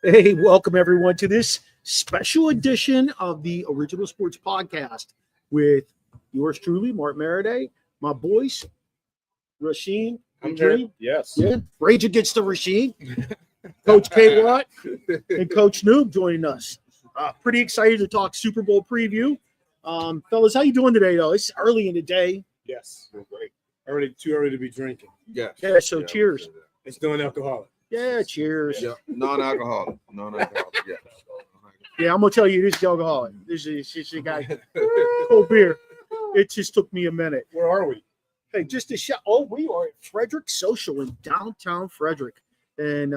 Hey, welcome everyone to this special edition of the Original Sports Podcast with yours truly, Mark Maradei, my boys, Rasheen. I'm Dream. Yes. Yeah. Rage Against the Rasheen, Coach K. Watt, and Coach Noob joining us. Pretty excited to talk Super Bowl preview. Fellas, how you doing today, though? It's early in the day. Yes. We're great. Too early to be drinking. Yes. Yeah, so cheers. It's non-alcoholic. Yeah, cheers. Yeah, non-alcoholic. Yeah. Yeah, I'm gonna tell you, this is alcoholic. This is a guy. Cold beer. It just took me a minute. Where are we? Hey, just a shout. Oh, we are at Frederick Social in downtown Frederick. And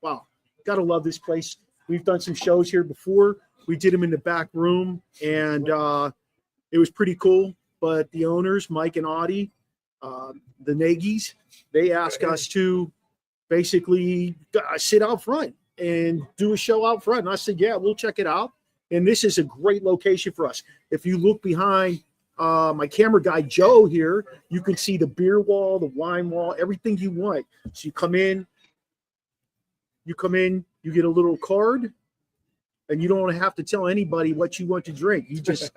wow, gotta love this place. We've done some shows here before. We did them in the back room, and it was pretty cool. But the owners, Mike and Audie, the Nagys, they asked us to basically sit out front and do a show out front. And I said, yeah, we'll check it out. And this is a great location for us. If you look behind my camera guy, Joe, here, you can see the beer wall, the wine wall, everything you want. So you come in, you get a little card, and you don't have to tell anybody what you want to drink. You just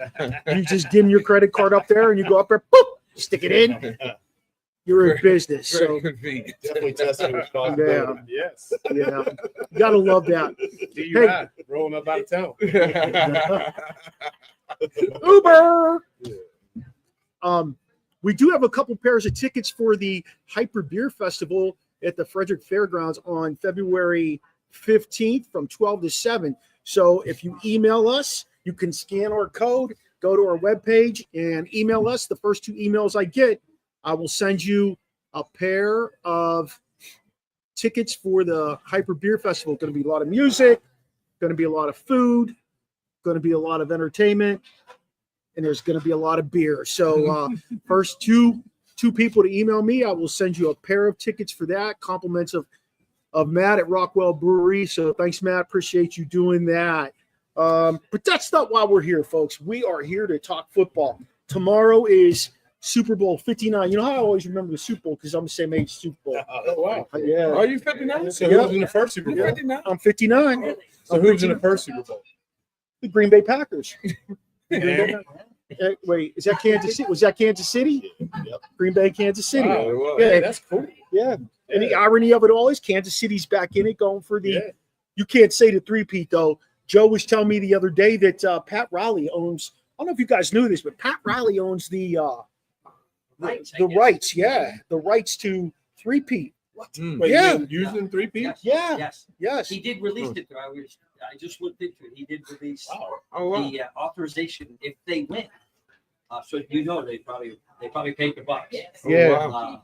give them your credit card up there, and you go up there, boop, stick it in. You're in business. So convenient. Definitely testing responsibility. Yeah. Yes. Yeah, you gotta love that. DUI, rolling up out of town. Uber. We do have a couple pairs of tickets for the Hyper Beer Festival at the Frederick Fairgrounds on February 15th from 12 to 7. So if you email us, you can scan our code, go to our webpage, and email us. The first two emails I get, I will send you a pair of tickets for the Hyper Beer Festival. Going to be a lot of music, going to be a lot of food, going to be a lot of entertainment, and there's going to be a lot of beer. So first two people to email me, I will send you a pair of tickets for that. Compliments of Matt at Rockwell Brewery. So thanks, Matt. Appreciate you doing that. But that's not why we're here, folks. We are here to talk football. Tomorrow is Super Bowl 59. You know how I always remember the Super Bowl because I'm the same age as Super Bowl. Oh, wow. Yeah. Are you 59? So who was in the first Super Bowl? 59? I'm 59. So who was in the first Super Bowl? The Green Bay Packers. And- Wait, is that Kansas City? Was that Kansas City? Yep. Green Bay, Kansas City. Wow. It was. Yeah. Hey, that's cool. Yeah. And the irony of it all is Kansas City's back in it, going for the. Yeah. You can't say the three-peat, though. Joe was telling me the other day that Pat Riley owns. I don't know if you guys knew this, but Pat Riley owns the rights. Yeah, the rights to three-peat. Wait, Yeah. using 3P? Yeah. Yes. Yes. He did release it. I just looked into it. He did release Oh, wow. the authorization if they win. So they probably paid the bucks. Yeah.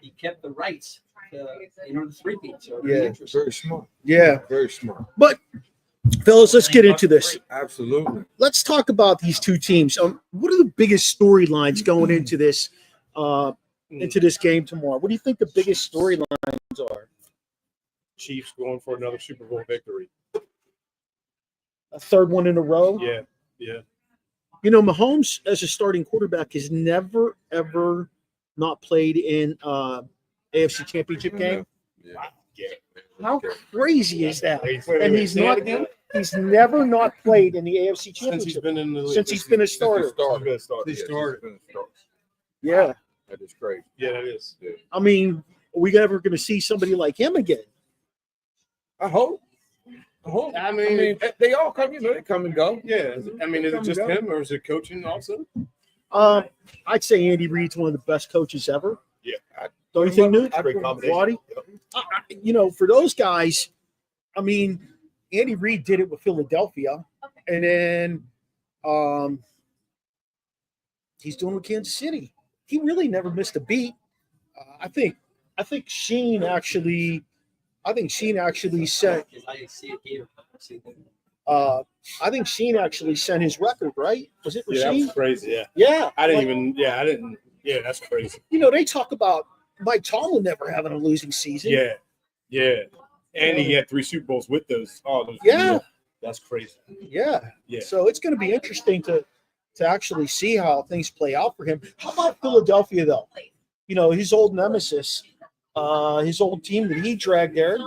He kept the rights to, the three-peat. So Yeah. interesting. Very smart. Yeah. Very smart. But, fellas, let's get into this. Absolutely. Let's talk about these two teams. What are the biggest storylines going into this game tomorrow? What do you think the biggest storylines are? Chiefs going for another Super Bowl victory. A third one in a row? Yeah. You know, Mahomes as a starting quarterback has never, ever not played in AFC Championship game. Yeah. How crazy is that? And he's not again He's never not played in the AFC since he's Championship. been in the league. Since he's been a starter. He started. Yeah. That is crazy. Yeah, that is. Yeah. I mean, are we ever going to see somebody like him again? I hope. I mean, they all come, they come and go. Yeah. I mean, is it just him or is it coaching also? I'd say Andy Reid's one of the best coaches ever. Yeah. Don't you think, Newt? Great combination. Waddy? For those guys, I mean, Andy Reid did it with Philadelphia, and then he's doing it with Kansas City. He really never missed a beat. I think Sheen actually sent. I see it here. I think Sheen actually sent his record, right? Was it Yeah, that Sheen? was crazy. Yeah. Yeah. I didn't. Yeah, that's crazy. They talk about Mike Tomlin never having a losing season. Yeah. And he had 3 Super Bowls with those. Yeah. That's crazy. Yeah. Yeah. So it's going to be interesting to actually see how things play out for him. How about Philadelphia, though? His old nemesis, his old team that he dragged there.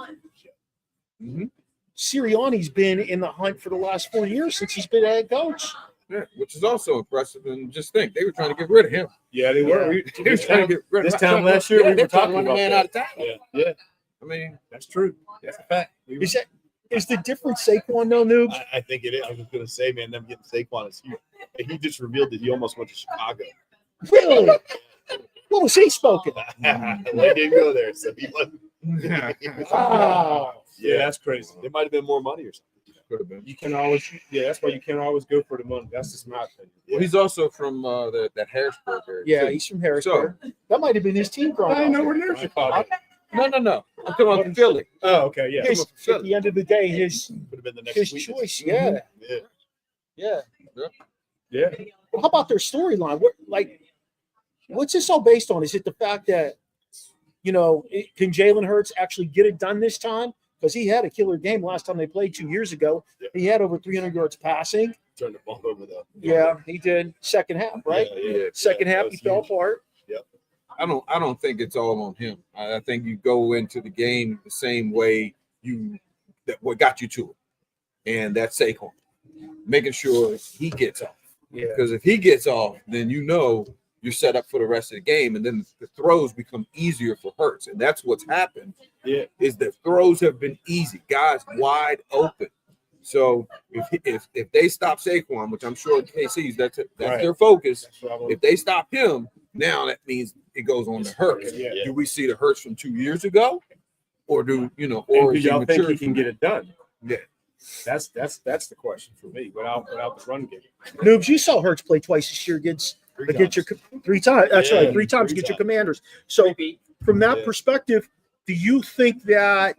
Sirianni's been in the hunt for the last 4 years since he's been head coach. Yeah, which is also impressive. And just think, they were trying to get rid of him. Yeah, they were. They were trying to get rid of This time last year, we were talking about about man that. out of town. Yeah, I mean, that's true. That's a fact. Is the difference Saquon though, Noobs? I think it is. I was going to say, man, them getting Saquon is huge. And he just revealed that he almost went to Chicago. Really? What was he spoken? Well, he didn't go there, so he wasn't. Wow. Yeah, that's crazy. It might have been more money or something. could have been. You can always, that's why you can't always go for the money. That's just my opinion. Well, he's also from that Harrisburg area. Yeah, too. he's from Harrisburg. That might have been his team growing I ain't up. nowhere near Chicago. No. I'm talking about Philly. Oh, okay, yeah. His, at the end of the day, his Would have been the next his week. choice. Yeah, Yeah. Yeah. Well, how about their storyline? What's this all based on? Is it the fact that, can Jalen Hurts actually get it done this time? Because he had a killer game last time they played 2 years ago. Yeah. He had over 300 yards passing. Turned the ball over though. Yeah, he did. Second half, right? Yeah. Second half, that he was fell huge. apart. I don't think it's all on him. I think you go into the game the same way what got you to it, and that's Saquon, making sure he gets off. Yeah. Because if he gets off, then you're set up for the rest of the game, and then the throws become easier for Hurts, and that's what's happened. Yeah. Is the throws have been easy, guys wide open. So if they stop Saquon, which I'm sure KC's that's Right. their focus. That's what I want. If they stop him, now that means it goes on to Hurts. Yeah. Do we see the Hurts from 2 years ago, or do And do is he y'all think he matured can from get it done? Yeah. That's the question for me. Without the run game. Noobs, you saw Hurts play twice this year against your 3 times. That's Yeah, right, 3 times against your Commanders. So from that Yeah. perspective, do you think that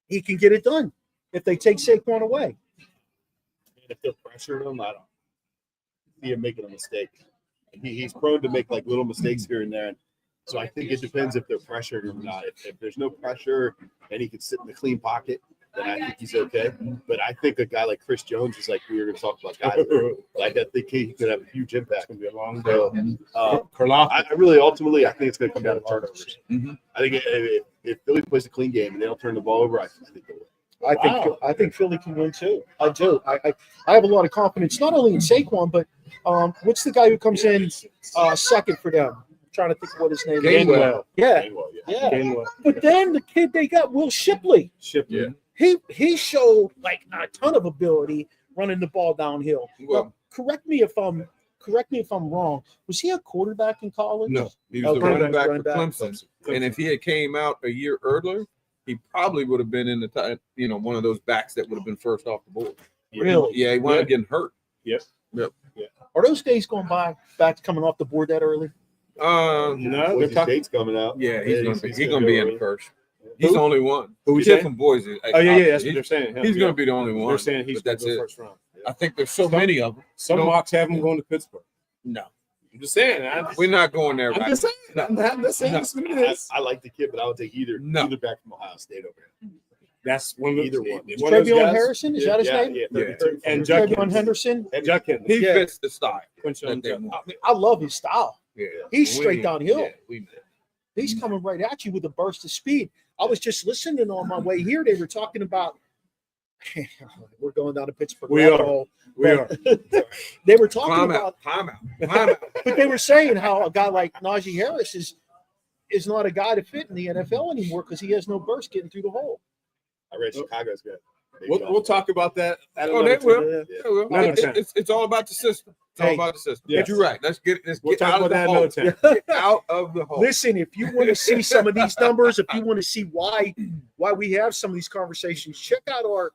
he can get it done if they take Saquon away? If they're pressuring him, I don't see him making a mistake. He's prone to make like little mistakes here and there. So I think it depends if they're pressured or not. If there's no pressure and he can sit in the clean pocket, then I think he's okay. But I think a guy like Chris Jones is like we were going to talk about guys. Like I think he could have a huge It's impact. gonna be a long day. So, Karloff. I really ultimately I think it's going to come down to turnovers. Mhm. I think if Philly plays a clean game and they don't turn the ball over, I think they'll win. I think Philly can win too. I do. I have a lot of confidence not only in Saquon, but what's the guy who comes in second for them? I'm trying to think of what his name is. Gainwell. Yeah, Gainwell, yeah. Gainwell. But then the kid they got, Will Shipley. Shipley. He showed like a ton of ability running the ball downhill. Well, Correct me if I'm wrong. Was he a quarterback in college? no, he was the Okay. running back Running for back. Clemson, and if he had came out a year earlier, he probably would have been in the one of those backs that would have been first off the board. Really? Yeah, he wound up getting hurt. Are those days going back to coming off the board that early? No, they're Boise talking. State's coming out. Yeah, he's gonna be go in early. first. He's the only one. Who we Kid saying? from Boise. Oh yeah, that's what He's- they're saying. Him, He's yeah. going to be the only one. They're saying he's but that's going to it. go first round. Yeah. I think there's so many of them. Some No. mocks have him going to Pittsburgh. No, I'm just saying. we're not going there. I'm Right? just saying. I'm just saying. No. That's what it is. I like the kid, but I would take either back from Ohio State over him. That's one. Either one. of those Travion guys. Harrison, is that his name? Yeah, Yeah. 32. And Travion Henderson. And Judkins. He Yeah. fits the style. Quincy that they Judkins. want. I love his style. Yeah. He's straight downhill. Yeah, we He's coming right at you with a burst of speed. I was just listening on my way here. They were talking about. We're going down to Pittsburgh. We rabbit are. hole. We are. They were talking Time about, out. but they were saying how a guy like Najee Harris is not a guy to fit in the NFL anymore because he has no burst getting through the hole. I read Chicago's good. We'll talk about that. At Oh, they another will. time. Yeah, well, Another time. it's all about the system. It's all Hey. about the system. Yes. But you're right. Let's get We'll talk out of about the that hole. another time. Get out of the hole. Listen, if you want to see some of these numbers, if you want to see why we have some of these conversations, check out our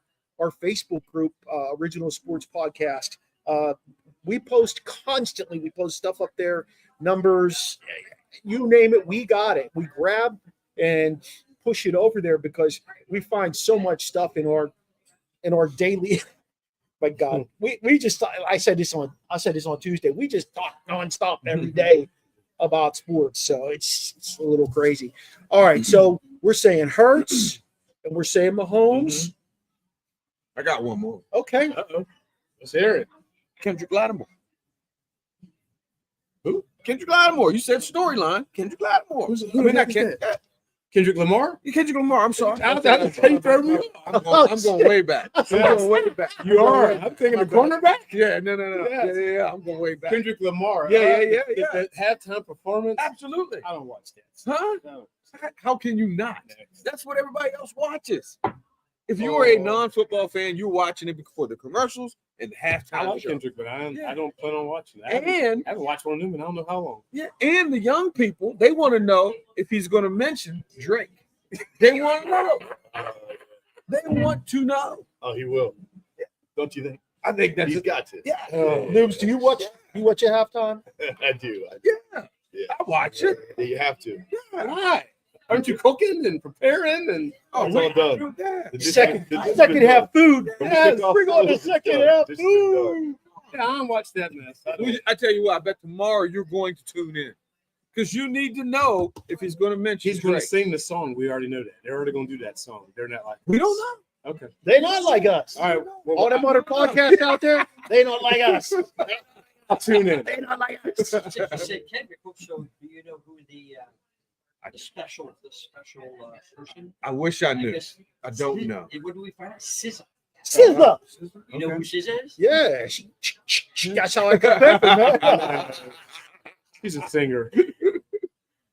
Facebook group, Original Sports Podcast. We post constantly. We post stuff up there, numbers, you name it, we got it. We grab and push it over there because we find so much stuff in our daily. My God, we just I said this on Tuesday. We just talk nonstop every day about sports, so it's a little crazy. All right, so we're saying Hurts and we're saying Mahomes. I got one more. Okay, Uh-oh. Let's hear it. Kendrick Lattimore. Who? Kendrick Lattimore. You said storyline. Kendrick Lattimore. Who's I mean, not that? Kendrick. Kendrick Lamar? Kendrick Lamar. I'm sorry. How you throw me off? I'm going way back. I'm going way back. You are. I'm thinking the cornerback. Yeah, no. Yes. Yeah. I'm going way back. Kendrick Lamar. Yeah. The halftime performance. Absolutely. I don't watch that. Huh? No. How can you not? That's what everybody else watches. If you were a non-football fan, you're watching it before the commercials and the I halftime like show. Kendrick, but I don't plan on watching that. And I haven't watched one of them in I don't know how long. yeah, and the young people, they want to know if he's going to mention Drake. They want to know. They want to know. Oh, he will. Don't you think? I think that's He's got to. yeah. News, do you watch your halftime? I do. Yeah. I watch it. You have to. Yeah. Why? Aren't you cooking and preparing and It's all done. Yeah. The dish- Second the dish has second been half done. food. From the Yes, kickoff bring on the it's second done. half Dish has been done. food. yeah, I don't watch that mess. I tell you what, I bet tomorrow you're going to tune in because you need to know if he's going to mention He's going to Drake. sing the song. We already know that. They're already going to do that song. They're not like We don't know. okay. They not like us. All right. Well, All them other podcasts out there, they not like us. I'll tune in. They not like us. You said Kendrick. So do you know who the special person? I wish I knew. guess- I don't know. What do we find? SZA. SZA. You know who SZA is? Yeah, that's how I got pepper, man. He's a singer.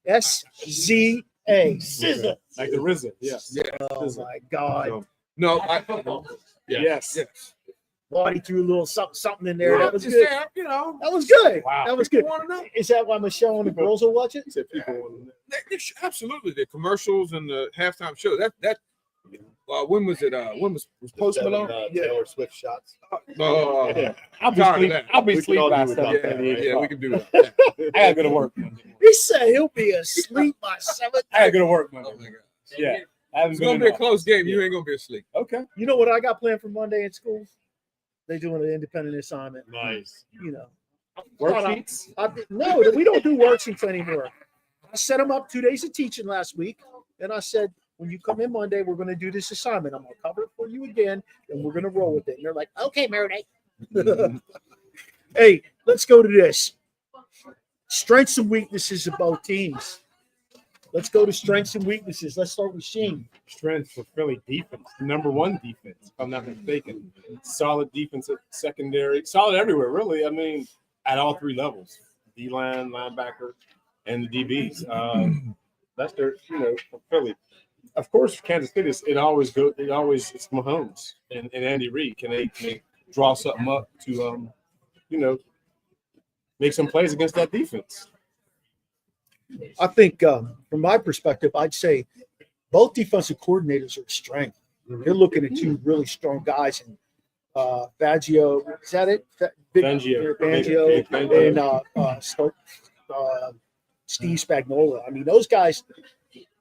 SZA. SZA. Like the RZA. Yes. Yeah. Oh my God. So, no, Yes. yes. Body threw a little something in there. Yeah, That was just good. there, you know. That was good. Wow. That was You good. want to know? Is that why Michelle and the girls will watch it? He said people want to know. Absolutely, the commercials and the halftime show. When was it? When was Post The Malone? seven, Yeah. Taylor Swift shots. Yeah. I'll be Tired of sleep. that. I'll be We can sleep all by do without 7:30. that, Yeah, we can do that. I gotta go to work. He said he'll be asleep by 7. I gotta go to work Monday. Oh my God. Yeah. I haven't It's been gonna be a enough. close game. You ain't gonna be asleep. Okay. You know what I got planned for Monday in school? They doing an independent assignment. Nice. You know. Worksheets. No, we don't do worksheets anymore. I set them up 2 days of teaching last week, and I said, when you come in Monday, we're going to do this assignment. I'm going to cover it for you again, and we're going to roll with it. And they're like, okay, Maradei. Hey, let's go to this. Strengths and weaknesses of both teams. Let's go to strengths and weaknesses. Let's start with Sheen. Strength for Philly defense. Number one defense, if I'm not mistaken. Solid defense at secondary. Solid everywhere, really. I mean, at all three levels. D-line, linebacker, and the DBs. That's their, for Philly. Of course, Kansas City, it's Mahomes and Andy Reid. Can they draw something up to, make some plays against that defense? I think, from my perspective, I'd say both defensive coordinators are a strength. They're looking at two really strong guys, and Fangio, is that it? Fangio. And Steve Spagnuolo. I mean, those guys,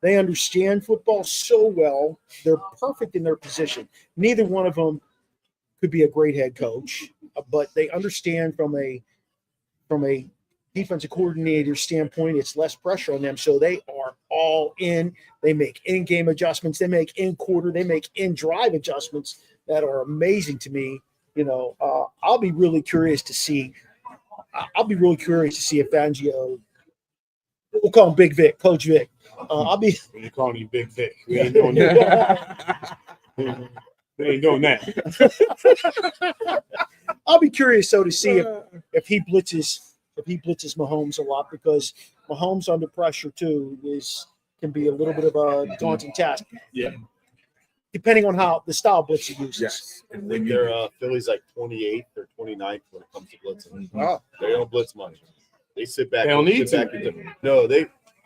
they understand football so well. They're perfect in their position. Neither one of them could be a great head coach, but they understand from a defensive coordinator standpoint, it's less pressure on them. So they are all in. They make in-game adjustments. They make in-quarter. They make in-drive adjustments that are amazing to me. I'll be really curious to see. If Fangio, we'll call him Big Vic, Coach Vic. You're calling him Big Vic. We ain't doing that. We ain't doing that. I'll be curious though to see if he blitzes Mahomes a lot, because Mahomes under pressure too can be a little bit of a daunting task. Yeah. Depending on how the style blitz he uses. Yes. I think they're Philly's like 28th or 29th when it comes to blitzing. Wow. They don't blitz much. They sit back. They don't need sit to. back and no,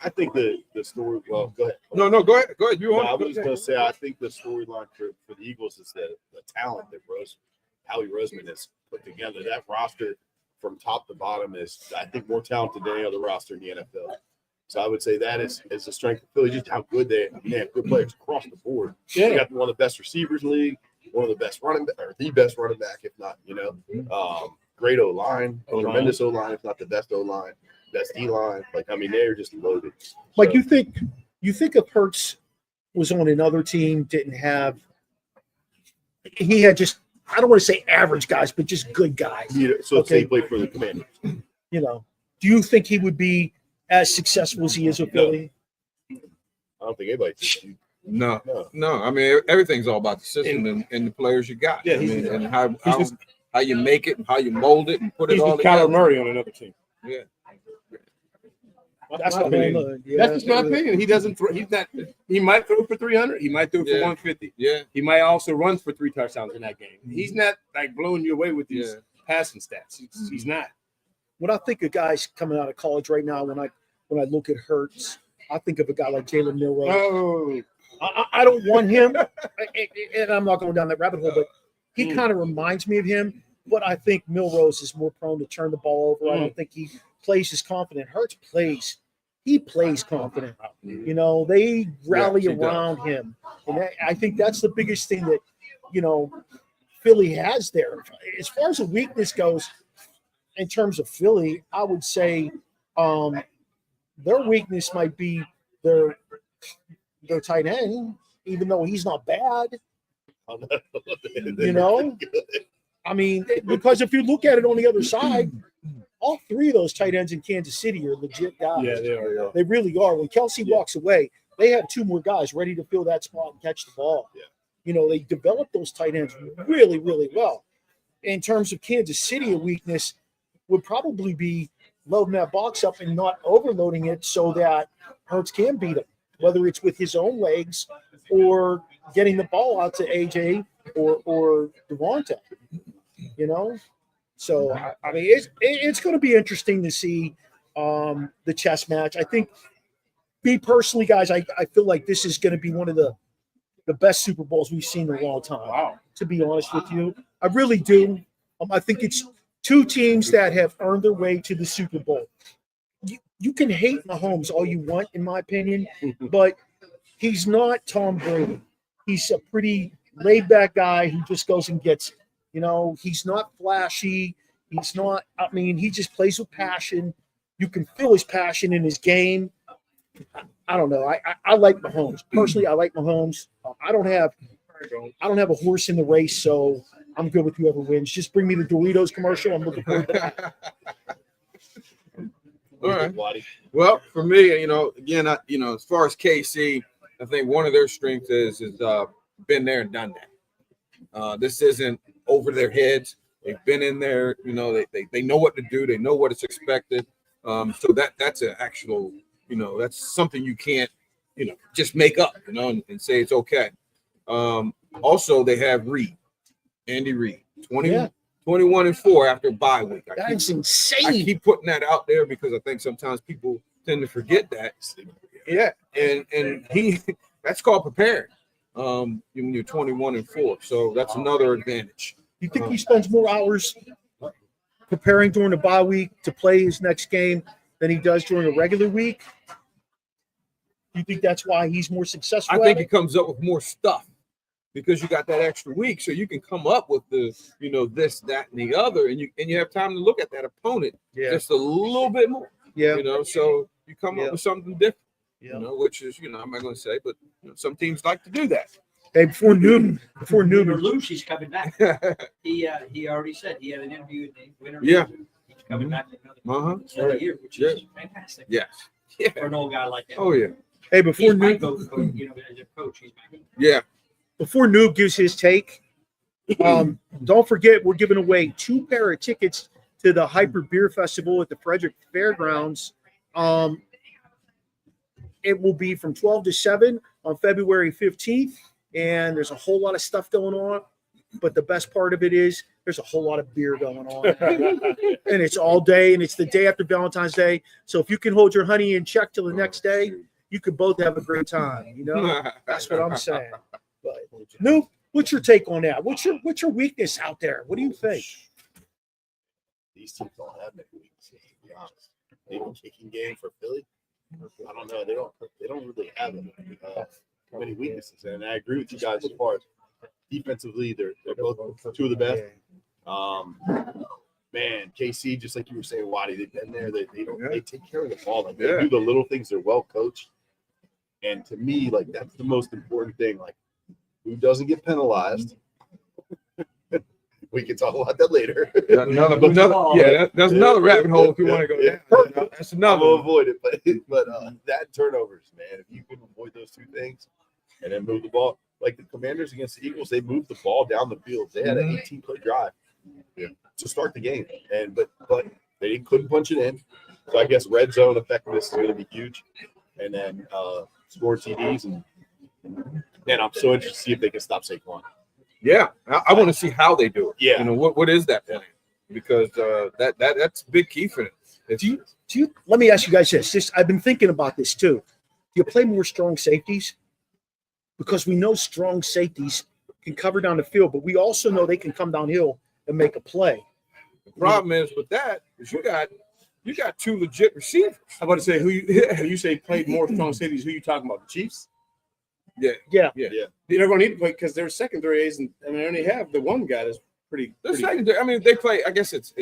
I think the story. Well, go ahead. No, go ahead. Go ahead. You No, want? I was just gonna say I think the storyline for the Eagles is the talent that Howie Roseman has put together. That roster from top to bottom is, I think, more talented than any other roster in the NFL. So I would say that is the strength of Philly, just how good they have good players across the board. They Yeah. got one of the best receivers in the league, one of the best the best running back, if not, great O-line, tremendous O-line, if not the best O-line, best D-line. They're just loaded. Like So, you think if Hurts was on another team, he had just, I don't want to say average guys, but just good guys. so Okay. they play for the Commanders. Do you think he would be as successful as he is with No. Philly? I don't think anybody thinks you. No, No. no. I mean, everything's all about the system and the players you got. Yeah, I mean, and how just- how you make it, how you mold it, and put it He's all the Kyler together. Murray on another team. Yeah. That's my the opinion. whole, That's just my opinion. He doesn't throw. He's not. He might throw for 300. He might throw for Yeah. 150. Yeah. He might also run for 3 touchdowns in that game. He's not like blowing you away with these Yeah. passing stats. He's not. when I think of guys coming out of college right now, when I look at Hurts, I think of a guy like Jalen Milroe. Oh, I don't want him, and I'm not going down that rabbit hole, but he kind of reminds me of him. But I think Milrose is more prone to turn the ball over. I don't think he plays as confident. Hurts plays. He plays confident. You know, they rally he does. around him. And I think that's the biggest thing that, you know, Philly has there. As far as the weakness goes, in terms of Philly, I would say their weakness might be their tight end, even though he's not bad. You know? I mean, because if you look at it on the other side, all 3 of those tight ends in Kansas City are legit guys. yeah, they are. Yeah. They really are. When Kelsey walks away, they have 2 more guys ready to fill that spot and catch the ball. Yeah. You know, they develop those tight ends really, really well. In terms of Kansas City, a weakness would probably be loading that box up and not overloading it so that Hurts can beat him, whether it's with his own legs or getting the ball out to AJ or Devontae. You know? So, I mean, it's going to be interesting to see the chess match. I think, me personally, guys, I feel like this is going to be one of the best Super Bowls we've seen in a long time. Wow. To be honest with you, I really do. I think it's 2 teams that have earned their way to the Super Bowl. You can hate Mahomes all you want, in my opinion, but he's not Tom Brady. He's a pretty laid-back guy who just goes and gets it. You know, he's not flashy. He's not, I mean, he just plays with passion. You can feel his passion in his game. I don't know. I like Mahomes. Personally, I like Mahomes. I don't have a horse in the race, so I'm good with whoever wins. Just bring me the Doritos commercial. I'm looking forward to that. All right. Well, for me, you know, again, as far as KC, I think one of their strengths is been there and done that. This isn't over their heads. They've been in there. You know, they know what to do. They know what is expected. So that's an actual, you know, that's something you can't, you know, just make up, you know, and say it's okay. Also, they have Andy Reid, 21-4 after a bye week. That's I insane. keep putting that out there because I think sometimes people tend to forget that. Yeah, and he that's called preparing. When you're 21-4, so that's another advantage. You think he spends more hours preparing during the bye week to play his next game than he does during a regular week? You think that's why he's more successful? I think he at it? comes up with more stuff because you got that extra week, so you can come up with the, you know, this, that, and the other, and you have time to look at that opponent just a little bit more. Yeah. You know, so you come up with something different. Yeah. You know, which is, you know, I'm not going to say, but you know, some teams like to do that. Hey, before Newton, Win or lose, he's coming back. He already said he had an interview in the winter. Yeah. He's coming back another year, which is fantastic. Yes. Yeah. For an old guy like that. Oh yeah. Hey, He before might Newton, go, you know, as a coach, he's back. Yeah. before Noob gives his take, don't forget we're giving away 2 pair of tickets to the Hyper Beer Festival at the Frederick Fairgrounds. It will be from 12 to 7 on February 15th, and there's a whole lot of stuff going on. But the best part of it is there's a whole lot of beer going on. And it's all day, and it's the day after Valentine's Day. So if you can hold your honey in check till the next day, you could both have a great time. You know, that's what I'm saying. But Noob, what's your take on that? What's your weakness out there? What do you think? These teams don't have many weeks, to be honest. Maybe kicking game for Philly. I don't know. They don't really have many weaknesses. And I agree with you guys as far as defensively, they're both 2 of the best. Man, KC, just like you were saying, Waddy, they've been there. They take care of the ball. Like, they do the little things. They're well coached. And to me, like, that's the most important thing. Like, who doesn't get penalized? We can talk about that later. There's another rabbit hole if you want to go down. That's I'm another gonna one. avoid it, but that turnovers, man. If you can avoid those two things and then move the ball, like the Commanders against the Eagles, they moved the ball down the field. They had an 18-play drive to start the game, and but they couldn't punch it in. So I guess red zone effectiveness is going to be huge, and then score TDs, and I'm so interested to see if they can stop Saquon. Yeah, I want to see how they do it. Yeah. You know, what is that plan? Because that's a big key for them. Do you? Let me ask you guys this. I've been thinking about this too. Do you play more strong safeties? Because we know strong safeties can cover down the field, but we also know they can come downhill and make a play. The problem is with that is you got two legit receivers. I'm about to say you say played more strong safeties. Who you talking about? The Chiefs? Yeah. They're going to need to play because their secondary isn't. I mean, they only have the one guy that's pretty. The secondary, I mean, they play. I guess it's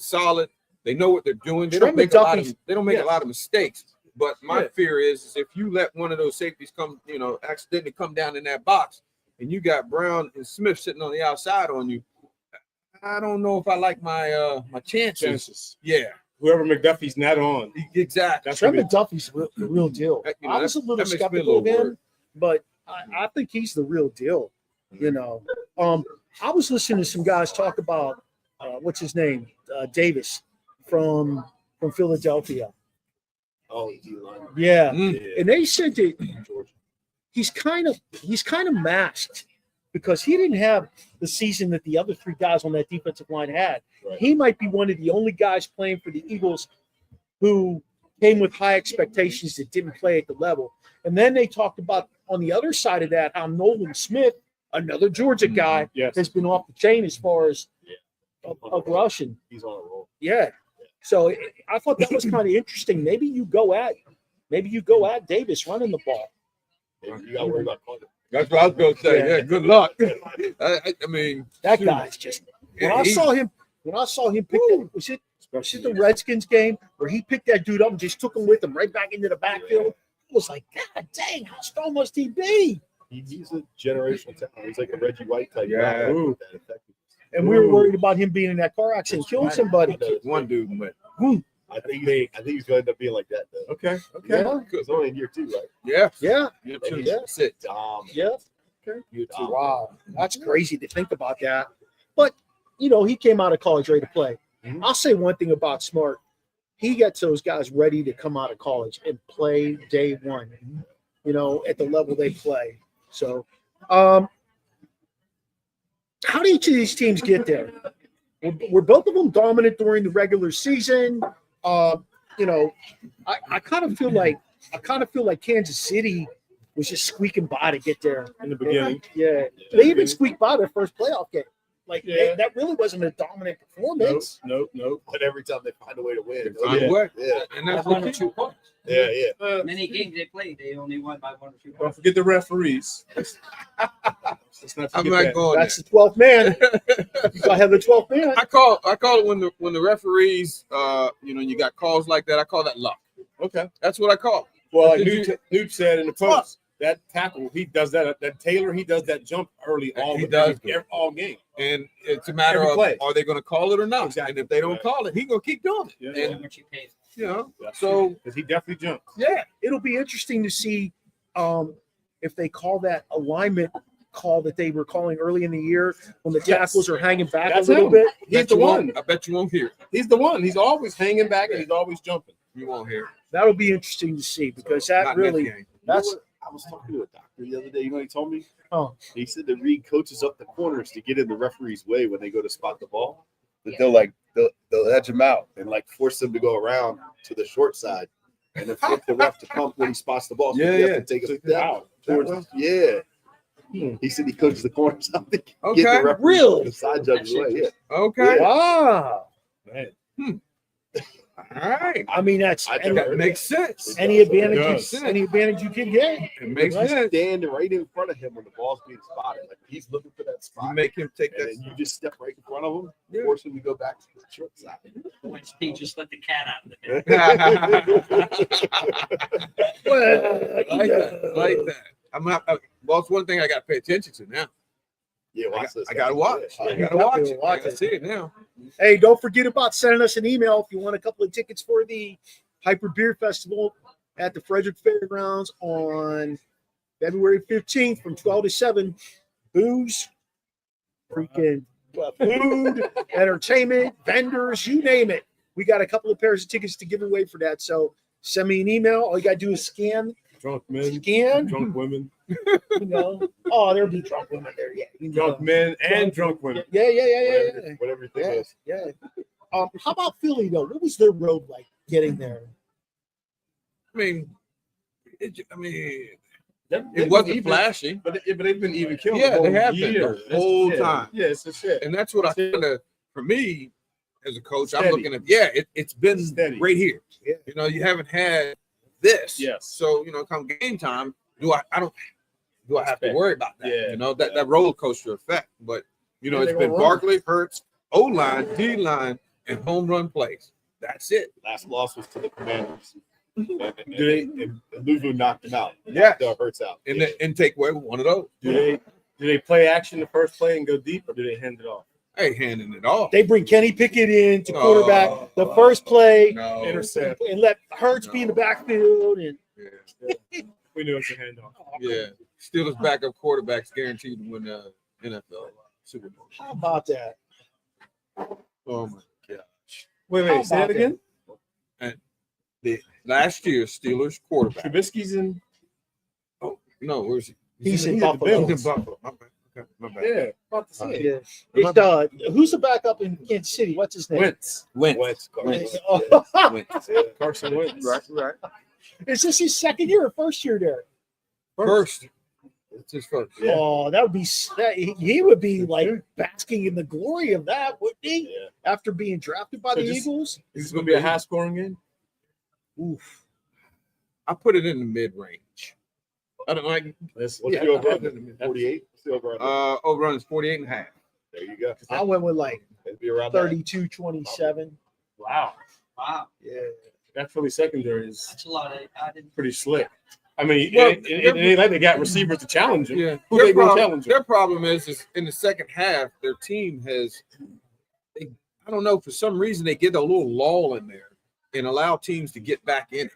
solid. They know what they're doing. They Trey don't make a lot McDuffie's- of. They don't make yeah. a lot of mistakes. But my Yeah. fear is if you let one of those safeties come, accidentally come down in that box, and you got Brown and Smith sitting on the outside on you, I don't know if I like my my chances. Yeah, Whoever McDuffie's not on. exactly. That's Trey gonna be- McDuffie's the real deal. You know, I was a that little makes me a skeptical of little him, but I think he's the real deal. You know, I was listening to some guys talk about what's his name, Davis from Philadelphia. Oh, D-line. Yeah, Mm. and they said that Georgia. he's kind of masked because he didn't have the season that the other three guys on that defensive line had. Right. He might be one of the only guys playing for the Eagles who came with high expectations that didn't play at the level. And then they talked about on the other side of that how Nolan Smith, another Georgia guy, Yes. has been off the chain as far as Yeah. of rushing. He's on a roll. Yeah. So I thought that was kind of interesting. Maybe you go at Davis running the ball. And you got to worry about Condon. That's what I was going to say. Yeah. Yeah, good luck. I mean, That guy's just when I saw him pick that, was it the Redskins game where he picked that dude up and just took him with him right back into the backfield? I was like, God dang, how strong must he be? He's a generational talent. He's like a Reggie White type Yeah. guy. Ooh. That effective. And we were worried about him being in that car accident, killing somebody. one dude went. I think he's going to end up being like that, though. Okay. Yeah, He's only in year 2, right? Yeah. yeah, You And too. he's That's it. dominant. yeah. Year 2. Wow, that's crazy to think about that. But he came out of college ready to play. Mhm. I'll say one thing about Smart: he gets those guys ready to come out of college and play day one. At the level they play. So, how do each of these teams get there? Were both of them dominant during the regular season? I kind of feel like Kansas City was just squeaking by to get there. In the beginning. Yeah, they even squeaked by their first playoff game. Like Yeah. that really wasn't a dominant performance. Nope. But every time they find a way to win. Find a way. Yeah. And that's One or what two points. Yeah. Many games they played, they only won by 1 or 2 Don't points. forget the referees. Let's not I'm forget not that. going That's the 12th man. You gotta have the 12th man. I call it when the referees you got calls like that. I call that luck. Okay. That's what I call it. Well, like Did Newt said in the post, that tackle, he does that. That Taylor, he does that jump early all game. And it's a matter Every of play. are they going to call it or not? Exactly. And if they don't Right. call it, he's going to keep doing it. Yeah. And How much you paid. so because he definitely jumped. yeah, It'll be interesting to see if they call that alignment call that they were calling early in the year when the Yes. tackles are hanging back That's a little him. bit. He's the one. I bet you won't hear it. He's the one. He's always hanging back and he's always jumping. You won't hear it. That'll be interesting to see because Not that in this really game. that's I was talking to a doctor the other day. You know what he told me? Oh. He said to read coaches up the corners to get in the referee's way when they go to spot the ball. That they'll edge him out and force them to go around to the short side and then flip the ref to pump when he spots the ball. So Yeah, he yeah. has to take a Wow. step towards. Yeah. He said he coaches the corners out to get Okay. the referee, Really? the side judge's way. Yeah. Okay. wow. Man. All right. I mean that's I any, That makes sense. any It advantage does. any advantage you can get. It makes He's sense. standing right in front of him when the ball's being spotted. Like he's looking for that You spot. make him take And that. then you just step right in front of him, Yeah. force him to go back to the short side. Once he just let the cat out of the bag. Well, like that. I'm not. Well, it's one thing I got to pay attention to now. Yeah, watch this. I gotta watch. Yeah. I You gotta watch definitely it. watch I gotta it. see it now. Hey, don't forget about sending us an email if you want a couple of tickets for the Hyper Beer Festival at the Frederick Fairgrounds on February 15th from 12 to 7. Booze, freaking food, entertainment, vendors, you name it. We got a couple of pairs of tickets to give away for that. So send me an email. All you got to do is scan, Drunk men, drunk women, you know. Oh, there'll be drunk women there. Yeah. You know. drunk men, and drunk women. Yeah. Whatever you think Yeah, is. yeah. How about Philly though? What was their road like getting there? I mean, They've it been wasn't even, flashy. but they've been even killed. Yeah, the they whole have been year. the whole Yeah. time. Yeah, it's a shit. And that's what I kind of, for me, as a coach, Steady. I'm looking at. Yeah, it's been Steady. right here. Yeah. You know, you haven't had this. Yes. So come game time, do I have to Respect. worry about that? Yeah. You know that roller coaster effect. But Yeah, it's they been gonna run. Barkley, Hurts, O line, D line, and home run plays. That's it. Last loss was to the Commanders. Do And Louisville knocked them out. Yeah. Hurts out. And take away one of those. Do they play action the first play and go deep, or do they hand it off? Hey, handing it off. They bring Kenny Pickett in to No. quarterback the first play No. Intercept. and let Hurts be in the backfield. And Yeah. We knew it's a handoff. Yeah. Steelers backup quarterbacks guaranteed to win the NFL Super Bowl. how about that? Oh my gosh. Wait, How say that about again. Last year, Steelers quarterback. Trubisky's in. No, where's he? He's in He's at the Buffalo. He's in Buffalo. My bad. Okay, my bad. Yeah, about to say. Yeah. It's, who's the backup in Kansas City? What's his name? Wentz. Wentz. Oh, Carson Wentz. Right. is this his second year or first year there? First. It's his first. Yeah. Oh, that would be he would be like basking in the glory of that, wouldn't he? Yeah. After being drafted by So the just- Eagles. This is going to be a high scoring game. Oof. I put it in the mid range. I don't like. Let's What's Yeah, the over I- under? 48? What's the over under? Overrun is 48 and a half. There you go. I went with like It'd be around that. 32-27. Wow. Wow, Yeah. That Philly secondary is that's a lot. I didn't. pretty slick. I mean, Well, it ain't like they got receivers to challenge him. Yeah. Who they gonna challenge him? Their problem is in the second half, their team has. I don't know, for some reason they get a little lull in there and allow teams to get back in it,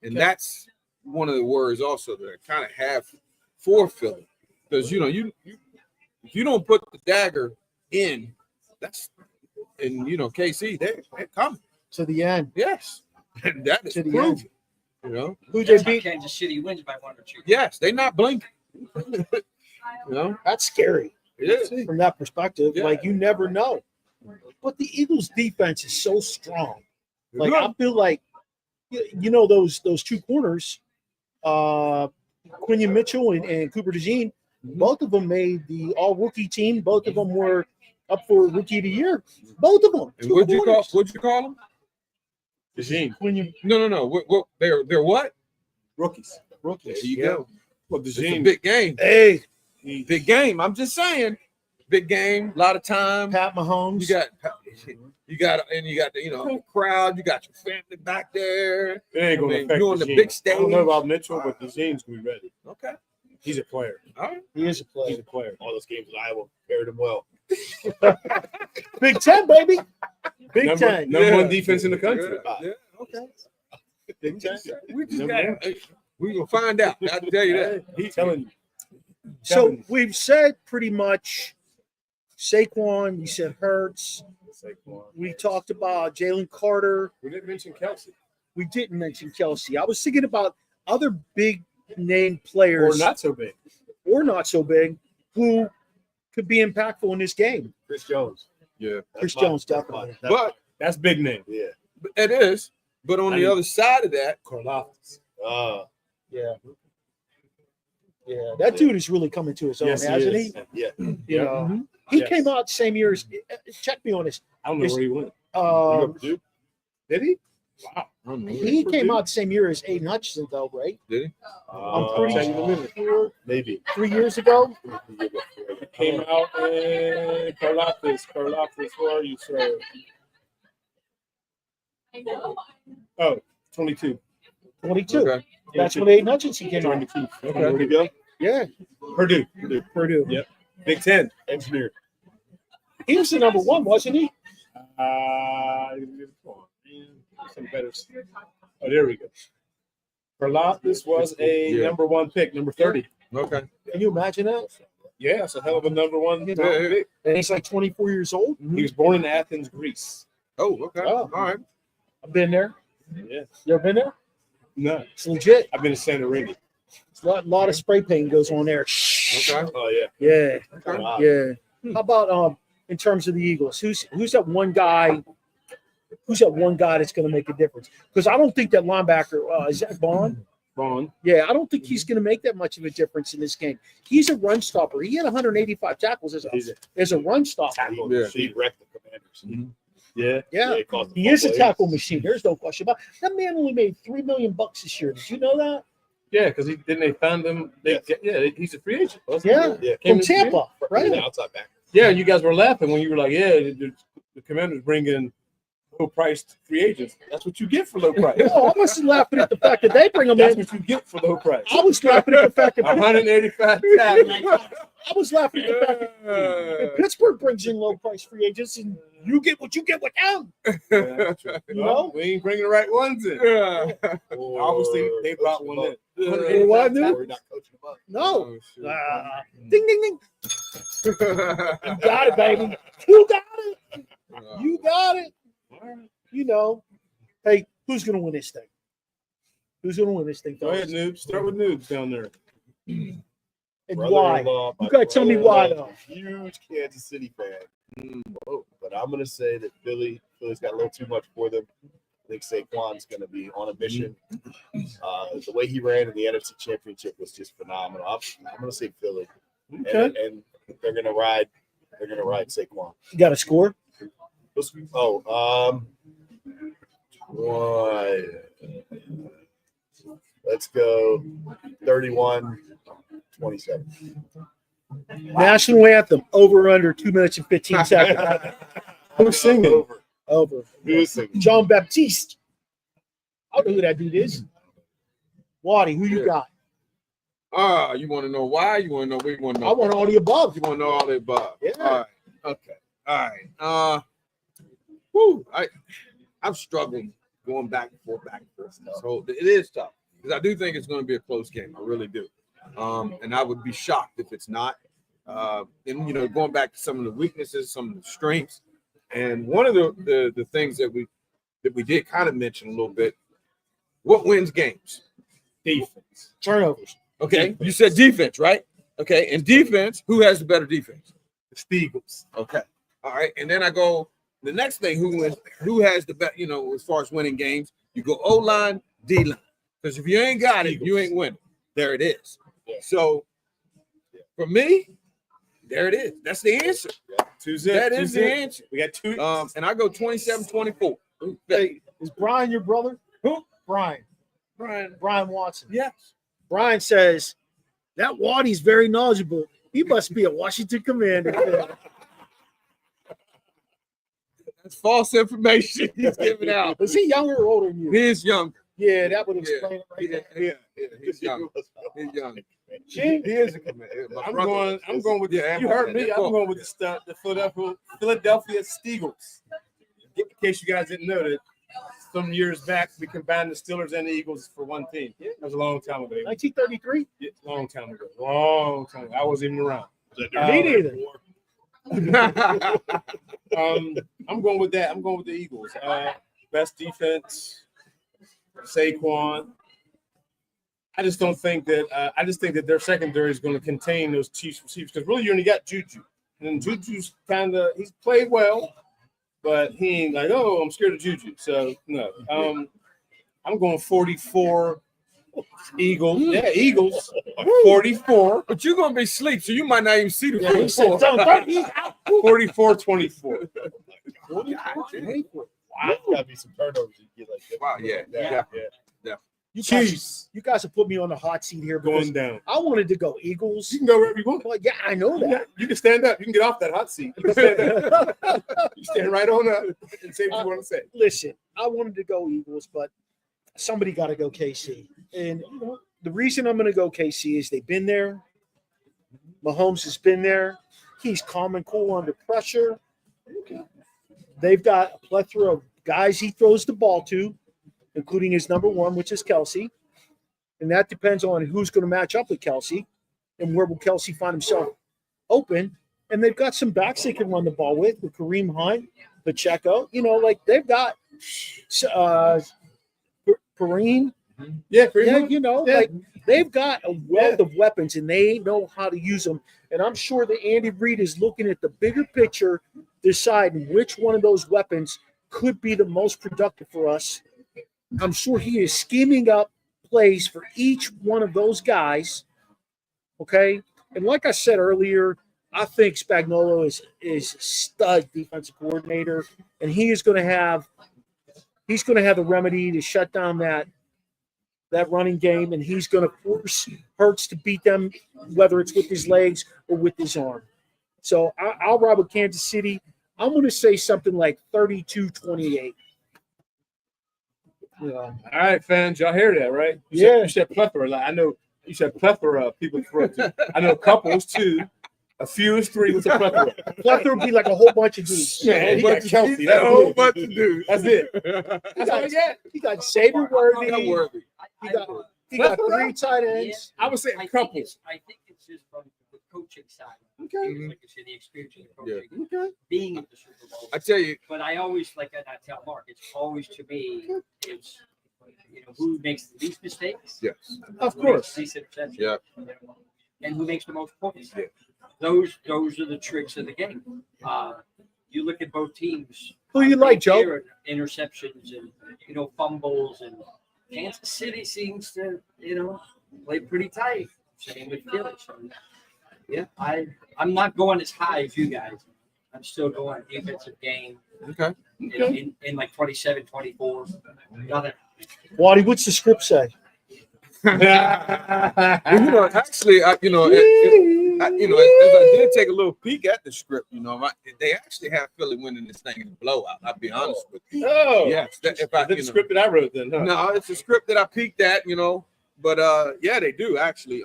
and that's one of the worries also that I kind of have for Philly, because you if you don't put the dagger in, that's and KC they're coming. To the end. Yes, and that is To the proven. end. Who Who That's they why beat? Kansas City wins by 1 or 2. Yes, they're not blinking. That's scary It is. from that perspective. Yeah. Like you never know. But the Eagles defense is so strong. Like Good. I feel like those two corners, Quinion Mitchell and Cooper DeJean, both of them made the all rookie team. Both of them were up for rookie of the year. Both of them. And what'd you call them? DeJean. Quinion No. What they're what? Rookies. There you Yeah. go. Well, It's a DeJean. big game. Hey, Big game. I'm just saying. Big game. A lot of time. Pat Mahomes. You got the crowd. You got your family back there. It ain't going to affect you're on the DeJean. big I don't know stage. about Mitchell, but DeJean's going to be ready. Okay. He's a player. All right. He is a player. He's a player. All those games in Iowa paired him well. Big Ten, baby. Big Ten. Number one defense in the country. Yeah. Okay. Big Ten. We just Number got. We gonna find out. I can tell you that. He's telling you. So we've said pretty much Saquon. We said Hurts. Saquon. We talked about Jalen Carter. We didn't mention Kelsey. We didn't mention Kelsey. I was thinking about other big name players Or not so big. or not so big who could be impactful in this game. Chris Jones. Yeah. Chris Jones, definitely. But That's big name. Yeah. it is. But on the other side of that, Karlaftis. Yeah. Yeah, that dude is really coming to his own, Yes, he hasn't is. he? Yeah. You know, he Yes. came out the same year as. Check me on this. I don't know where he went. Purdue? Did he? Wow. He came out the same year as Aiden Hutchinson, though, right? did he? I'm pretty check in a minute. sure Maybe. 3 years ago. Came out in Karlaftis. Karlaftis, where are you, sir? Oh, 22. 22. Okay. That's when Aiden Hutchinson came out. 22. Okay. Where'd he go? Yeah, Purdue. Purdue. Yep. Big Ten. Engineer. He was the number one, wasn't he? Some better. Oh, there we go. Karlaftis was a number one pick, number 30. Okay. Can you imagine that? Yeah, it's a hell of a number one You Yeah, know, yeah. pick. and he's like 24 years old. He was born in Athens, Greece. Oh, okay. Oh. All right. I've been there. Yeah. You ever been there? No, It's legit. I've been to Santorini. It's a lot of spray paint goes on there. Okay. Oh yeah. Yeah, Okay. Wow. yeah. How about in terms of the Eagles? Who's that one guy? Who's that one guy that's going to make a difference? Because I don't think that linebacker is that Bond. Vaughn. Yeah, I don't think he's going to make that much of a difference in this game. He's a run stopper. He had 185 tackles as a run stopper. Tackle. Yeah. He wrecked the Commanders. Mhm. Yeah. Yeah, He caused the he is a fumble. tackle machine. There's no question about it. That man only made $3 million this year. Did you know that? Yeah, because they found him. He's a free agent. wasn't he? Yeah, Yeah. Came from in free agent. Tampa, right? The outside back. Yeah, you guys were laughing when you were like, yeah, the Commanders bring in low-priced free agents. That's what you get for low price. No, I wasn't laughing at the fact that they bring him That's in. what you get for low price. I was laughing at the fact that 185 tackles. I was laughing at the fact that Pittsburgh brings in low price free agents, and you get what you get with them. You know? We ain't bringing the right ones in. Obviously, they brought one in. You know what I do? We're not coaching him up. No. Oh, Ding, ding, ding. You got it, baby. You got it. You got it. You know. Hey, who's going to win this thing? Who's going to win this thing? Go ahead, fellas? Noob. Start with Noobs down there. And why? Brother-in-law, my You got to tell me why, brother-in-law, though. Huge Kansas City fan. But I'm going to say that Philly's got a little too much for them. I think Saquon's going to be on a mission. The way he ran in the NFC Championship was just phenomenal. I'm going to say Philly, Okay. and they're going to ride. They're going to ride Saquon. You got a score? Why? Let's go 31-27. National anthem. Over under 2 minutes and 15 seconds. Who's singing? Over. Who's singing? John Baptiste. I don't know who that dude is. Waddy, who you got? You want to know why? You want to know what you want to know? I want all the above. You want to know all the above? Yeah. All right. Okay. All right. I'm struggling going back and forth. So it is tough because I do think it's going to be a close game. I really do. And I would be shocked if it's not. And going back to some of the weaknesses, some of the strengths, and one of the things that we did kind of mention a little bit. What wins games? Defense. Turnovers. Okay, you said defense, right? Okay, and defense, who has the better defense? The Steagles. Okay, all right, and then I go the next thing: who has the best? As far as winning games, you go O line, D line, because if you ain't got it, you ain't winning. There it is. So for me, there it is. That's the answer. That is the answer. We got two. And I go 27-24. Hey, is Brian your brother? Who? Brian Watson. Yes. Brian says that Waddy's very knowledgeable. He must be a Washington Commander. That's false information he's giving out. Is he younger or older than you? He is young. Yeah, that would explain it right there. Yeah, he's young. He's young. He is a commander. I'm going with Yeah, you heard me. I'm going with the Philadelphia Steagles. In case you guys didn't know that, some years back we combined the Steelers and the Eagles for one team. That was a long time ago. 1933? Yeah, long time ago. Long time. I wasn't even around. Me neither. I'm going with that. I'm going with the Eagles. Best defense, Saquon. I just think that their secondary is going to contain those Chiefs receivers because really you only got Juju, and Juju's he's played well, but he ain't like, oh, I'm scared of Juju. So no, I'm going 44 Eagles. Yeah, Eagles 44. But you're gonna be asleep, so you might not even see the Yeah, he said, 44-24. Wow, gotta be some turnovers. You get like that. Wow, yeah. You guys have put me on the hot seat here because Going down. I wanted to go Eagles. You can go wherever you want. Well, yeah, I know that. You can stand up. You can get off that hot seat. You can stand up. You stand right on up and say what you want to say. Listen, I wanted to go Eagles, but somebody got to go KC. And the reason I'm going to go KC is they've been there. Mahomes has been there. He's calm and cool under pressure. They've got a plethora of guys he throws the ball to, including his number one, which is Kelsey. And that depends on who's going to match up with Kelsey and where will Kelsey find himself open. And they've got some backs they can run the ball with Kareem Hunt, Pacheco. You know, like they've got Kareem. Yeah, Kareem Hunt. You know, like they've got a wealth of weapons and they know how to use them. And I'm sure that Andy Reid is looking at the bigger picture, deciding which one of those weapons could be the most productive for us. I'm sure he is scheming up plays for each one of those guys. Okay. And like I said earlier, I think Spagnuolo is stud defensive coordinator, and he's going to have the remedy to shut down that running game, and he's going to force Hurts to beat them, whether it's with his legs or with his arm. So I'll ride with Kansas City. I'm going to say something like 32-28. Yeah. All right, fans, y'all hear that, right? You said plethora. Like, I know you said plethora of people throw it to. I know couples two, a few is three. What's a plethora? Plethora would be like a whole bunch of dudes. Man, he got Kelsey. That's a whole bunch of dudes. That's it. That's all I got. He got Xavier Worthy. He got Plethora? 3 tight ends. I would say a couple. I think it's just from the coaching side. Okay. Like you said, the experience of the coaching, Okay. being in the Super Bowl. I tell you, But I always, like I tell Mark, it's always to me, it's, who makes the least mistakes. yes, Of Who course. makes the least interceptions. Yeah. And who makes the most points. Those are the tricks of the game. You look at both teams. Who you like, Joe? There are interceptions and fumbles, and Kansas City seems to play pretty tight. Same with Philly. So, yeah, I'm not going as high as you guys. I'm still going defensive game okay. in like 27-24. Nothing. Waddy, what's the script say? Well, actually, as I did take a little peek at the script, they actually have Philly winning this thing in a blowout. I'll be honest with you. Oh, Yes, Is that the script that I wrote then? Huh? No, it's a script that I peeked at, but yeah, they do actually.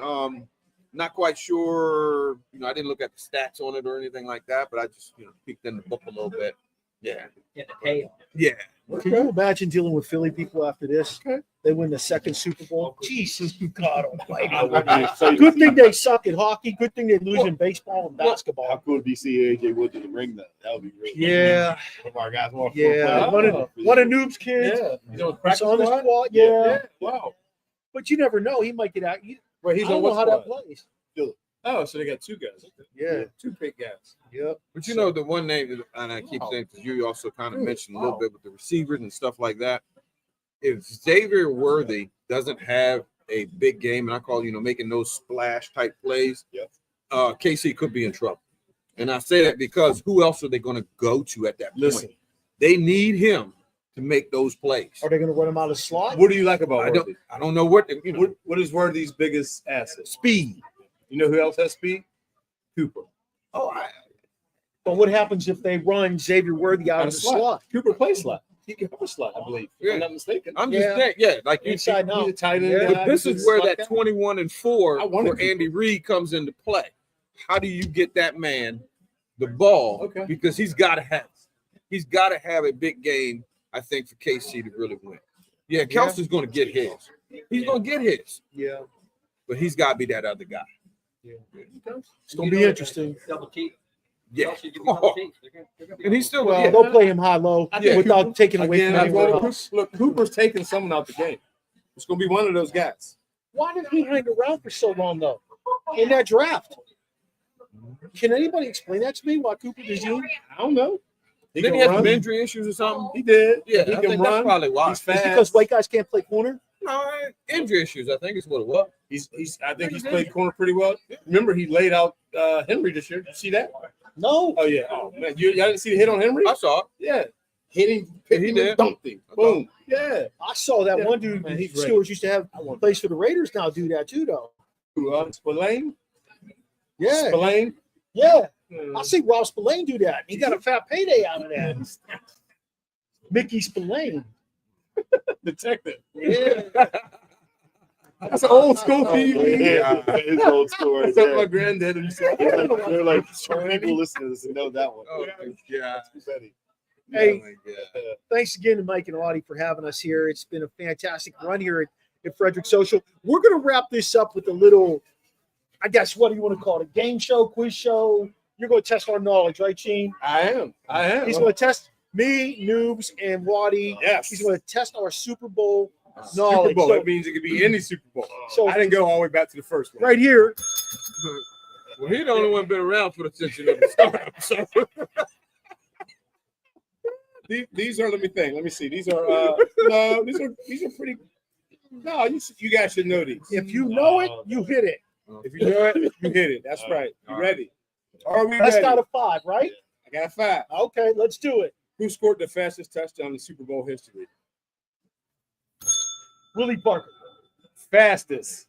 Not quite sure, I didn't look at the stats on it or anything like that, but I just peeked in the book a little bit. Yeah. Yeah, the tail. Yeah. Can you imagine dealing with Philly people after this? They win the second Super Bowl. Jesus, God almighty. Good thing they suck at hockey. Good thing they lose in baseball and How basketball. could we see AJ Wood in the ring that? That would be really Yeah. One of our guys want Yeah. Oh. One of Noob's kids. Yeah. He's on the It's practice on the squad? squad. Yeah. Wow. But you never know. He might get out. Wait, he's I don't on know what how that squad? plays. Oh, so they got two guys. Okay. Yeah. Two big guys. Yep. But the one name, and I keep saying, because you also kind of mentioned a little Wow. bit with the receivers and stuff like that. If Xavier Worthy doesn't have a big game, and I call, making those splash type plays, KC could be in trouble. And I say that because who else are they going to go to at that point? Listen, They need him to make those plays. Are they going to run him out of slot? what do you like about I Worthy? don't know what, What is Worthy's biggest asset? speed. You know who else has speed? Cooper. But what happens if they run Xavier Worthy out of the slot? Cooper plays slot. He can have a slot, I believe. If I'm not mistaken. I'm just saying, like you Inside He's now. a tight end Yeah. guy. But this He's is a where slot that guy. 21-4 I wanted for Cooper. Andy Reid comes into play. How do you get that man the ball? Okay. Because he's got to have a big game, I think, for KC to really win. Yeah, Kelsey's going to get his. He's going to get his, Yeah. but he's got to be that other guy. It's going to be interesting. Double team. Yeah. Also, you can double team. They're gonna be And he's still Well, yeah. they'll play him high-low Yeah. without taking away Again, from I anyone wanna- else. look, Cooper's taking someone out the game. It's going to be one of those guys. Why did he hang around for so long, though, in that draft? Can anybody explain that to me? Why Cooper DeJean? I don't know. He Didn't can he have run. some injury issues or something? He did. Yeah, he I can think run. that's probably why. He's Is fast. it because white guys can't play corner? No, injury issues, I think is what it was. I think he's played corner pretty well. Remember, he laid out Henry this year. Did you see that? No. Oh yeah. Oh man, y'all didn't see the hit on Henry? I saw it. Yeah. Hit him, picked He him, did. and dunked him. Boom. Yeah. I saw that Yeah. one dude. Man, The he's ready. Steelers used to have plays for the Raiders now do that too, though. Spillane? Yeah. Spillane? Yeah. Hmm. I see Rob Spillane do that. He got a fat payday out of that. Mickey Spillane. Detective. Yeah. That's an old school TV. Yeah, that is old school right That's what my there. granddad used to say. They're like some people listening to this and know that one. Oh my God. Too many. Hey, Oh my God. thanks again to Mike and Audie for having us here. It's been a fantastic run here at Frederick Social. We're going to wrap this up with a little, I guess, what do you want to call it? A game show, quiz show? You're going to test our knowledge, right, Gene? I am. He's going to test me, Noobs, and Waddy. Yes. He's going to test our Super Bowl Super knowledge. Bowl. So, That means it could be any Super Bowl. so I didn't go all the way back to the first one. right here, Well, he the only one been around for the century of the startup. So These are. Let me think. Let me see. These are. No, these are pretty. No, you guys should know these. if you know it, you hit it. If you know it, you hit it. That's right. You ready? Are we That's ready? not a 5, right? I got 5. Okay, let's do it. Who scored the fastest touchdown in Super Bowl history? Willie Parker. Fastest.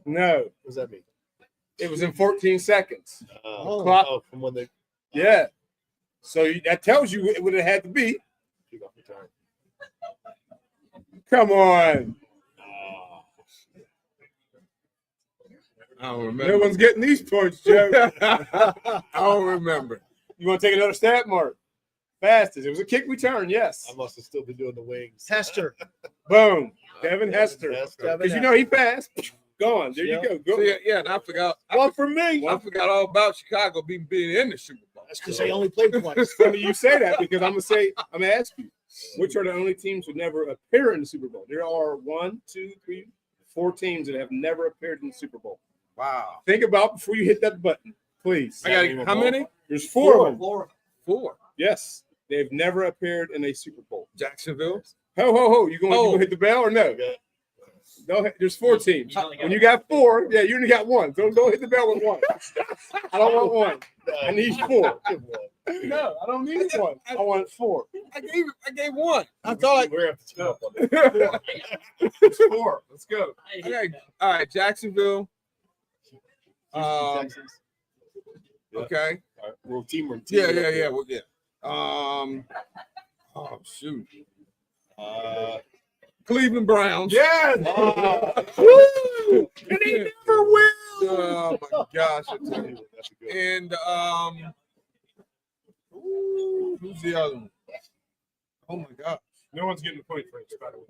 No, What does that mean? it was in 14 seconds. Oh, from when they Yeah. So that tells you it would have had to be. kick off return. Come on. I don't No remember. one's getting these points, Joe. I don't remember. You want to take another stab, Mark? Fastest. It was a kick return, yes. I must have still been doing the wings. Hester. Boom. Devin Hester. Devin Because you know he passed. Gone. There Yep. you go. Go. So, yeah, and I forgot. One for me. I forgot all about Chicago being in the Super Bowl. That's because they only played twice. Funny you say that because I'm gonna ask you, which are the only teams who never appear in the Super Bowl? There are 1, 2, 3, 4 teams that have never appeared in the Super Bowl. Wow. Think about before you hit that button, please. I got how many? There's 4 of them. Four. 4. Yes, they've never appeared in a Super Bowl. Jacksonville. Ho ho ho! You Oh. gonna hit the bell or no? Okay. No, there's 4 teams. You only got When you got 4, yeah, you only got 1. Don't hit the bell with 1. I don't want 1. I need 4. No, I don't need 1. I want 4. I gave 1. I thought We're gonna have to team up on that. It's 4. Let's go. all right, Jacksonville. Texans. Yeah. Okay. All right. We're team. Yeah. Well, yeah. Oh shoot. Cleveland Browns. Yes. Woo! And he never will. Oh my gosh. I tell you. That's a good one. And who's the other one? Oh my gosh. No one's getting the point for it, by the way.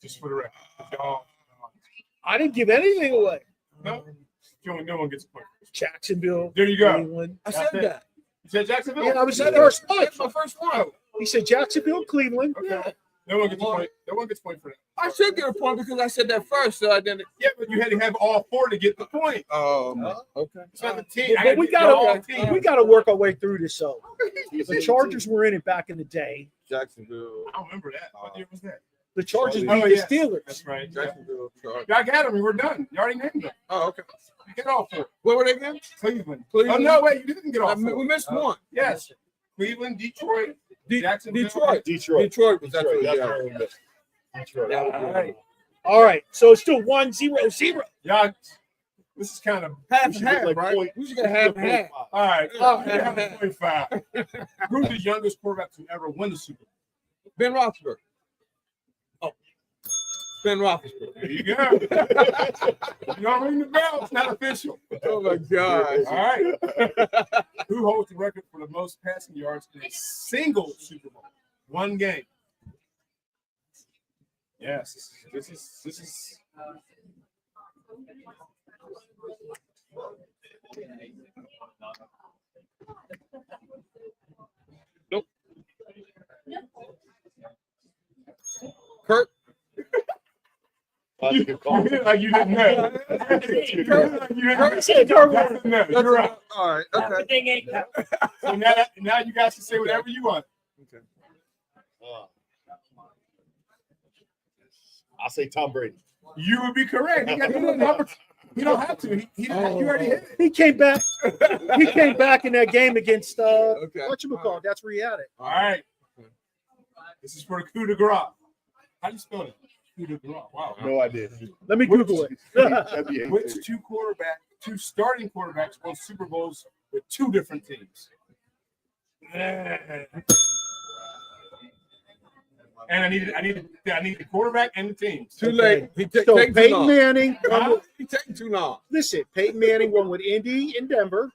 Just for the record. Y'all, I didn't give anything away. no one gets a point. Jacksonville. There you go. Cleveland. I said That's it. that. You said Jacksonville? Yeah, I was at first one. That's my first one. He said Jacksonville, Cleveland. Okay. No one gets a point. No one gets a point for that. I should get a point because I said that first, so I didn't. Yeah, but you had to have all 4 to get the point. Okay. It's not the team. But we team. gotta work our way through this. So the Chargers were in it back in the day. Jacksonville. I don't remember that. What year was that? The Chargers beat Oh, the yeah. Steelers. That's right. Jacksonville. Chargers. I got them. We're done. You already named them. Oh, okay. You get all 4. What were they again? Cleveland. Cleveland. Oh, no, wait. You didn't get all 4. We missed one. Yes. Cleveland, Detroit, Jacksonville. Detroit. Detroit. Detroit was Detroit. actually That's yeah. where we missed. Detroit. Yeah. All right. All right, so it's still 1-0-0. Yeah, this is kind of half We should and half, get, like, right? point- We should get half and half. all right. Oh, We have a 25. Who's the youngest quarterback to ever win the Super Bowl? Ben Roethlisberger. Oh, Ben Roethlisberger. There you go. You don't ring the bell. It's not official. Oh my gosh. All right. Who holds the record for the most passing yards in a single Super Bowl? One game. Yes. This is. Nope. Kurt. That's a good call. You did like you didn't know. That's a good Kurt, call. you didn't Kurt know. said Kurt That's a no. You're right. All right. Okay. Everything ain't So now you guys can say whatever you want. I'll say Tom Brady. You would be correct. You got the number. You don't have to. You already hit it. He came back. He came back in that game against Okay. whatchamacallit. That's where he had it. All right. This is for the coup de grace. How do you spell it? Coup de grace. Wow. No idea. Let me Google it. That'd be Which two starting quarterbacks won Super Bowls with 2 different teams? And I need the quarterback and the teams. Too late. He So taking too Peyton long. Manning won with, He taking too long. listen, Peyton Manning won with Indy and Denver.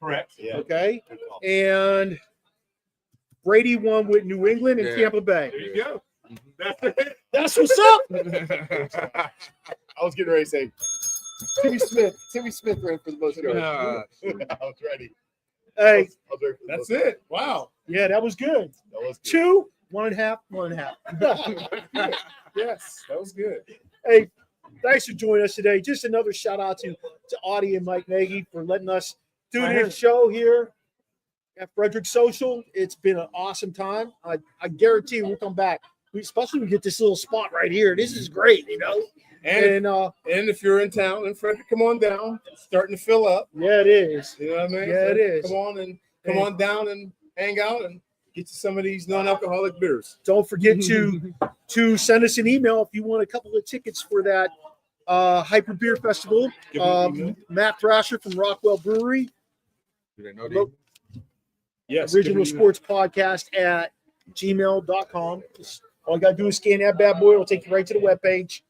Correct. Yeah. Okay. And Brady won with New England and Yeah. Tampa Bay. There you go. That's it. That's what's up. I was getting ready to say Timmy Smith ran for the most yards. Yeah. I was ready. Hey, I was ready for the That's most it. Wow. yeah, that was good. That was good. 2, 1.5, 1.5. Yes, that was good. Hey, thanks for joining us today. Just another shout out to Audie and Mike Nagy for letting us do this show here at Frederick Social. It's been an awesome time. I guarantee we'll come back. Especially when we get this little spot right here. This is great, you know. And And if you're in town in Frederick, come on down. It's starting to fill up. yeah, it is. You know what I mean? Yeah, it is. Come on down and hang out and get you some of these non-alcoholic beers. Don't forget to send us an email if you want a couple of tickets for that Hyper Beer Festival. Give me an email. Matt Thrasher from Rockwell Brewery, Do they know Look, Yes. Original give me an Sports Podcast at gmail.com. All you got to do is scan that bad boy. It'll take you right to the webpage.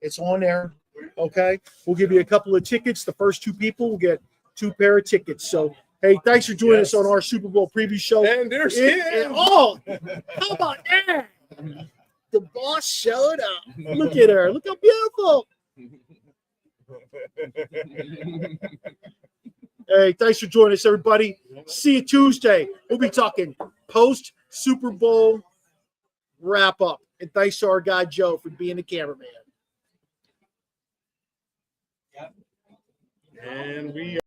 It's on there. Okay. We'll give you a couple of tickets. The first 2 people will get 2 pair of tickets. So, hey, thanks for joining us on our Super Bowl preview show. email. And there's Oh, how about that? The boss showed up. Look at her. Look how beautiful. Hey, thanks for joining us, everybody. See you Tuesday. We'll be talking post Super Bowl wrap up. And thanks to our guy Joe for being the cameraman. And we